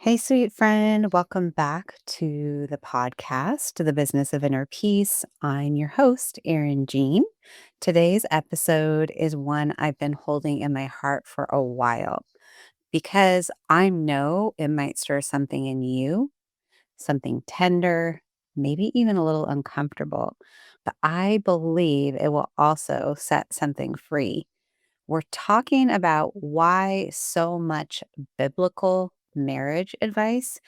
Hey, sweet friend. Welcome back to the podcast, The Business of Inner Peace. I'm your host, Erin Jean. Today's episode is one I've been holding in my heart for a while because I know it might stir something in you, something tender, maybe even a little uncomfortable. But I believe it will also set something free. We're talking about why so much biblical marriage advice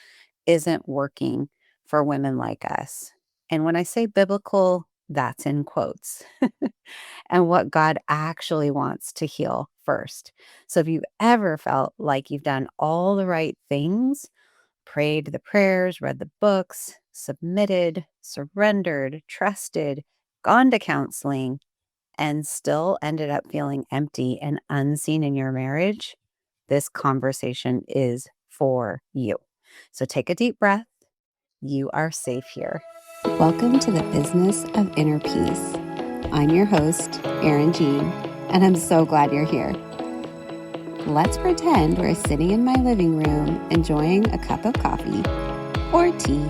isn't working for women like us. And when I say biblical, that's in quotes, and what God actually wants to heal first. So if you've ever felt like you've done all the right things, prayed the prayers, read the books, submitted, surrendered, trusted, gone to counseling, and still ended up feeling empty and unseen in your marriage, this conversation is for you. So take a deep breath. You are safe here. Welcome to the Business of Inner Peace. I'm your host, Erin Jean, and I'm so glad you're here. Let's pretend we're sitting in my living room enjoying a cup of coffee or tea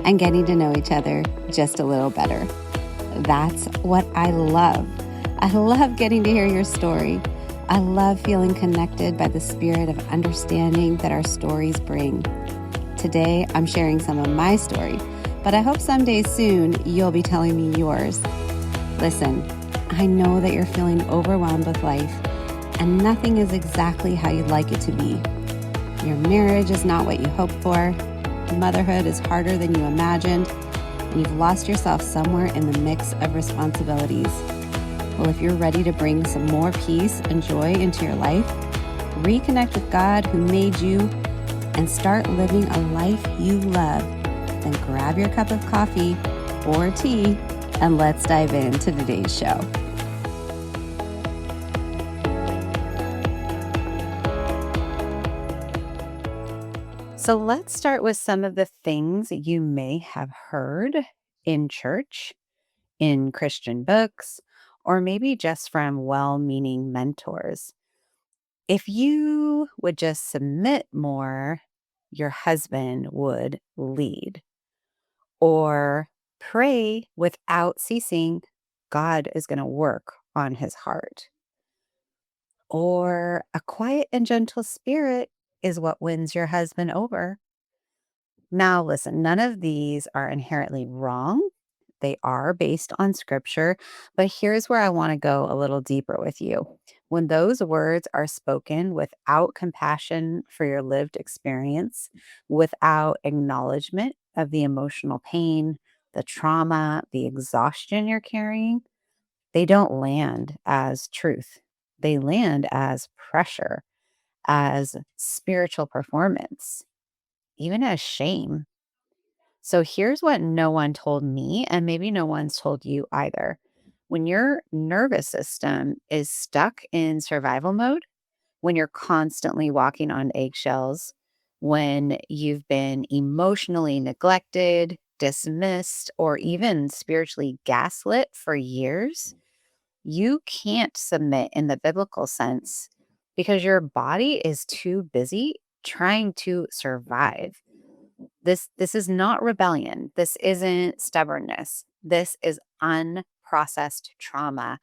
and getting to know each other just a little better. That's what I love. I love getting to hear your story. I love feeling connected by the spirit of understanding that our stories bring. Today, I'm sharing some of my story, but I hope someday soon you'll be telling me yours. Listen, I know that you're feeling overwhelmed with life and nothing is exactly how you'd like it to be. Your marriage is not what you hoped for. Motherhood is harder than you imagined. And you've lost yourself somewhere in the mix of responsibilities. Well, if you're ready to bring some more peace and joy into your life, reconnect with God who made you, and start living a life you love, then grab your cup of coffee or tea and let's dive into today's show. So let's start with some of the things you may have heard in church, in Christian books, or maybe just from well meaning mentors. If you would just submit more, your husband would lead. Or pray without ceasing, God is going to work on his heart. Or a quiet and gentle spirit is what wins your husband over. Now, listen, none of these are inherently wrong. They are based on scripture, but here's where I want to go a little deeper with you. When those words are spoken without compassion for your lived experience, without acknowledgement of the emotional pain, the trauma, the exhaustion you're carrying, they don't land as truth. They land as pressure, as spiritual performance, even as shame. So here's what no one told me, and maybe no one's told you either. When your nervous system is stuck in survival mode, when you're constantly walking on eggshells, when you've been emotionally neglected, dismissed, or even spiritually gaslit for years, you can't submit in the biblical sense because your body is too busy trying to survive. This is not rebellion. This isn't stubbornness. This is unprocessed trauma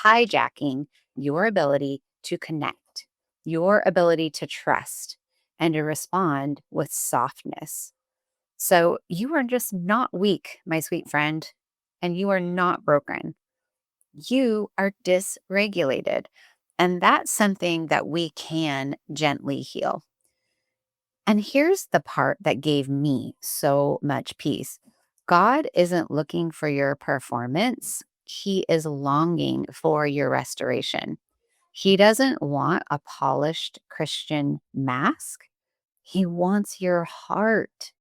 hijacking your ability to connect, your ability to trust, and to respond with softness. So you are just not weak, my sweet friend, and you are not broken. You are dysregulated. And that's something that we can gently heal. And here's the part that gave me so much peace. God isn't looking for your performance. He is longing for your restoration. He doesn't want a polished Christian mask. He wants your heart.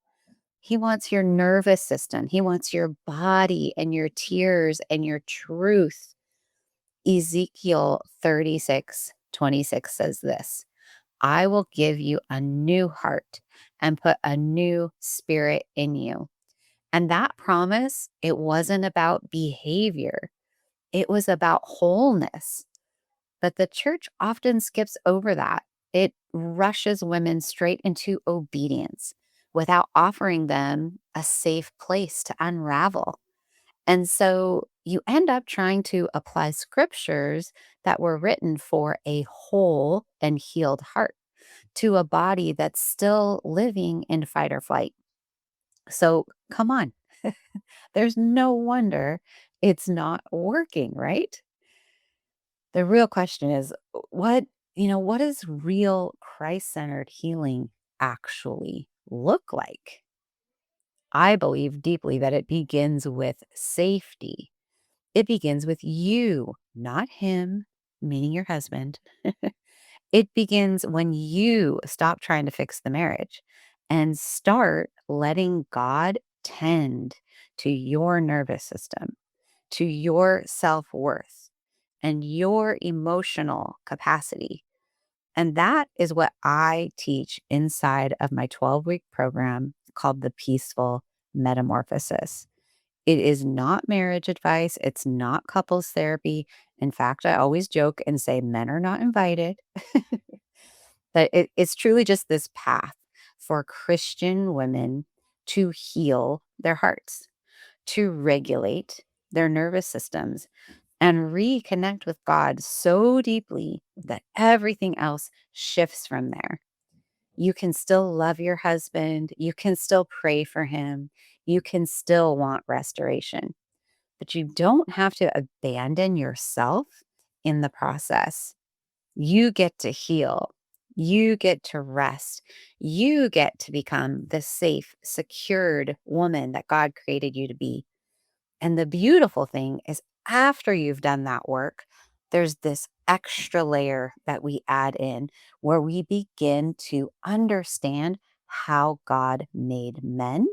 He wants your nervous system. He wants your body and your tears and your truth. Ezekiel 36:26 says this: I will give you a new heart and put a new spirit in you. And that promise, it wasn't about behavior, it was about wholeness. But the church often skips over that. It rushes women straight into obedience without offering them a safe place to unravel. And so you end up trying to apply scriptures that were written for a whole and healed heart to a body that's still living in fight or flight. So come on. There's no wonder it's not working, right? The real question is what does real Christ-centered healing actually look like? I believe deeply that it begins with safety. It begins with you, not him, meaning your husband. It begins when you stop trying to fix the marriage and start letting God tend to your nervous system, to your self worth, and your emotional capacity. And that is what I teach inside of my 12-week program called the Peaceful Metamorphosis. It is not marriage advice. It's not couples therapy. In fact, I always joke and say men are not invited. That it's truly just this path for Christian women to heal their hearts, to regulate their nervous systems, and reconnect with God so deeply that everything else shifts from there. You can still love your husband. You can still pray for him. You can still want restoration, but you don't have to abandon yourself in the process. You get to heal. You get to rest. You get to become the safe, secured woman that God created you to be. And the beautiful thing is, after you've done that work, there's this extra layer that we add in where we begin to understand how God made men,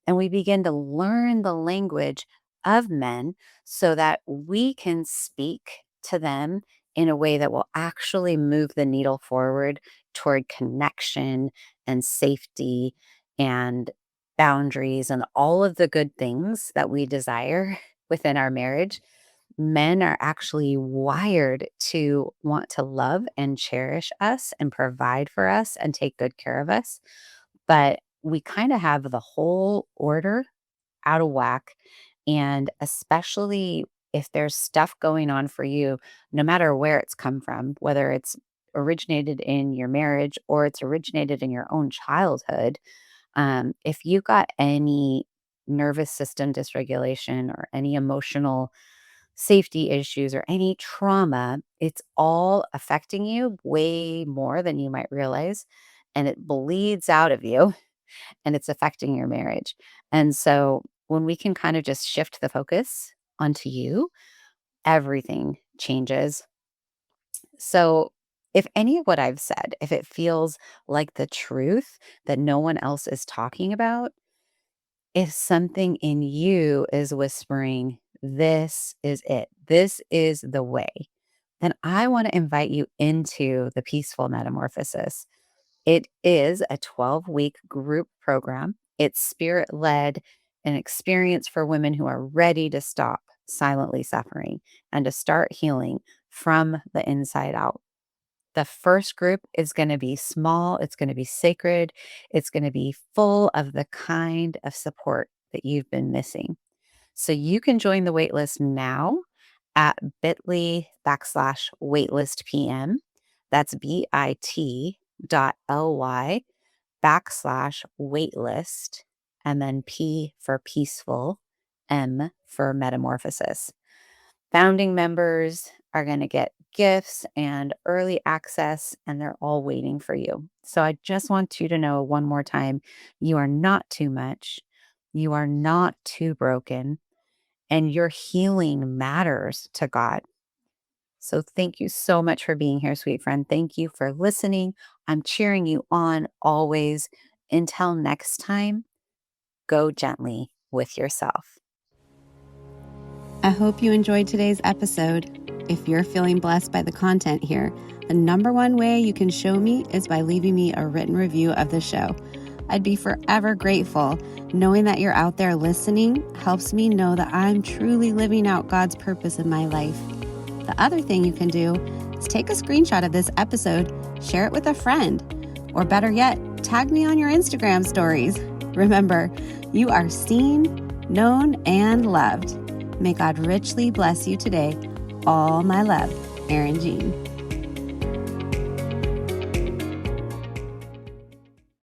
and we begin to learn the language of men so that we can speak to them in a way that will actually move the needle forward toward connection and safety and boundaries and all of the good things that we desire within our marriage. Men are actually wired to want to love and cherish us and provide for us and take good care of us. But we kind of have the whole order out of whack. And especially if there's stuff going on for you, no matter where it's come from, whether it's originated in your marriage or it's originated in your own childhood, if you got any nervous system dysregulation or any emotional safety issues or any trauma, it's all affecting you way more than you might realize. And it bleeds out of you and it's affecting your marriage. And so when we can kind of just shift the focus onto you, everything changes. So if any of what I've said, if it feels like the truth that no one else is talking about, if something in you is whispering, this is it, this is the way, then I want to invite you into the Peaceful Metamorphosis. It is a 12-week group program. It's spirit led, an experience for women who are ready to stop silently suffering and to start healing from the inside out. The first group is going to be small, it's going to be sacred, it's going to be full of the kind of support that you've been missing. So you can join the waitlist now at bit.ly/waitlistpm. That's bit.ly/waitlist, and then P for peaceful, M for metamorphosis. Founding members are going to get gifts and early access, and they're all waiting for you. So I just want you to know one more time, you are not too much. You are not too broken, and your healing matters to God. So thank you so much for being here, sweet friend. Thank you for listening. I'm cheering you on always. Until next time, go gently with yourself. I hope you enjoyed today's episode. If you're feeling blessed by the content here, the number one way you can show me is by leaving me a written review of the show. I'd be forever grateful. Knowing that you're out there listening helps me know that I'm truly living out God's purpose in my life. The other thing you can do minutes, take a screenshot of this episode, share it with a friend, or better yet, tag me on your Instagram stories. Remember, you are seen, known, and loved. May God richly bless you today. All my love, Erin Jean.